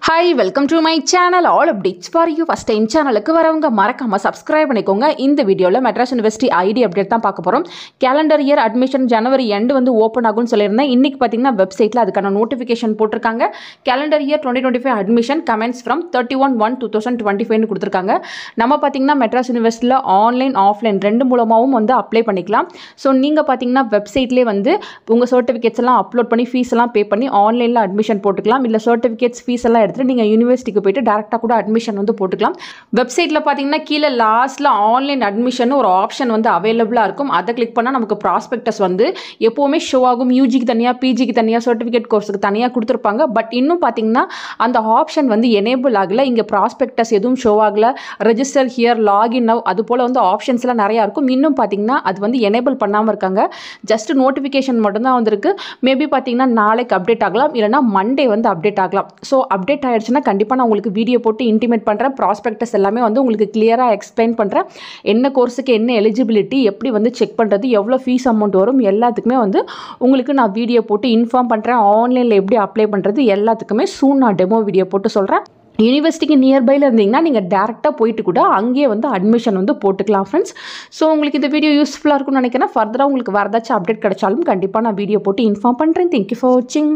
Hi, welcome to my channel. All updates for you. First time சேனலுக்கு வரவங்க மறக்காம subscribe பண்ணிக்கோங்க. இந்த வீடியோல மெட்ராஸ் யுனிவர்சிட்டி ஐடி அப்டேட் தான் பார்க்க போறோம். கேலண்டர் இயர் அட்மிஷன் ஜனவரி எண்ட் வந்து ஓபன் ஆகும்னு சொல்லியிருந்தேன். இன்னைக்கு பாத்தீங்கன்னா வெப்சைட்ல அதுக்கான நோட்டிஃபிகேஷன் போட்டிருக்காங்க. Calendar year 2025 admission comments from 31/1/2025 னு கொடுத்திருக்காங்க. நம்ம பாத்தீங்கன்னா மெட்ராஸ் யுனிவர்சிட்டில ஆன்லைன் ஆஃப்லைன் ரெண்டு மூலமாவும் வந்து அப்ளை பண்ணிக்கலாம். சோ நீங்க பாத்தீங்கன்னா வெப்சைட்லயே வந்து உங்க சர்டிபிகேட்ஸ் எல்லாம் அப்லோட் பண்ணி ஃபீஸ் எல்லாம் பே பண்ணி ஆன்லைன்ல அட்மிஷன் போட்டுக்கலாம். இல்ல சர்டிபிகேட்ஸ் ஃபீஸ் எல்லாம் நீங்க யுனிவர்சிட்டிக்கு போயிட்டு டைரக்டா கூட அட்மிஷன் வந்து போட்டுக்கலாம். வெப்சைட்ல பாத்தீங்கன்னா கீழ லாஸ்ட்ல ஆன்லைன் அட்மிஷன் ஒரு ஆப்ஷன் வந்து அவேலபிளா இருக்கும். அதை கிளிக் பண்ணா நமக்கு ப்ராஸ்பெக்டஸ் வந்து எப்பவுமே ஷோ ஆகும். யூஜிக்கு தனியா, பிஜிக்கு தனியா, சர்டிபிகேட் கோர்ஸ்க்கு தனியா கொடுத்திருப்பாங்க. பட் இன்னும் பாத்தீங்கன்னா அந்த ஆப்ஷன் வந்து எனேபிள் ஆகல. இங்க ப்ராஸ்பெக்டஸ் எதுவும் ஷோ ஆகல. ரெஜிஸ்டர் ஹியர், லாகின் நவ், அது போல வந்து ஆப்ஷன்ஸ் எல்லாம் நிறைய இருக்கும். இன்னும் பாத்தீங்கன்னா அது வந்து எனேபிள் பண்ணாம இருக்காங்க. ஜஸ்ட் நோட்டிபிகேஷன் மட்டும் தான் வந்திருக்கு. மேபி பாத்தீங்கன்னா நாளைக்கு அப்டேட் ஆகலாம், இல்லனா மண்டே வந்து அப்டேட் ஆகலாம். சோ அப்டேட் ஆயிடுச்சுன்னா கண்டிப்பா நான் உங்களுக்கு வீடியோ போட்டு இன்டிமேட் பண்றேன். ப்ராஸ்பெக்டஸ் எல்லாமே வந்து உங்களுக்கு கிளியரா எக்ஸ்பிளைன் பண்றேன். என்ன கோர்ஸுக்கு என்ன எலிஜிபிலிட்டி, எப்படி வந்து செக் பண்றது, எவ்வளவு ஃபீஸ் அமௌண்ட் வரும், எல்லாத்துக்குமே வந்து உங்களுக்கு நான் வீடியோ போட்டு இன்ஃபார்ம் பண்றேன். ஆன்லைன்ல எப்படி அப்ளை பண்றது எல்லாத்துக்குமே சூன் நான் டெமோ வீடியோ போட்டு சொல்றேன். யூனிவர்சிட்டிக்கு நியர்பைல இருந்தீங்கன்னா நீங்கள் டேரெக்டாக போயிட்டு கூட அங்கேயே வந்து அட்மிஷன் வந்து போட்டுக்கலாம் ஃப்ரெண்ட்ஸ். ஸோ உங்களுக்கு இந்த வீடியோ யூஸ்ஃபுல்லாக இருக்கும்னு நினைக்கிறேன். ஃபர்தராக உங்களுக்கு வேறு ஏதாச்சும் அப்டேட் கிடைச்சாலும் கண்டிப்பாக நான் வீடியோ போட்டு இன்ஃபார்ம் பண்ணுறேன். தேங்க்யூ ஃபார் வாட்சிங்.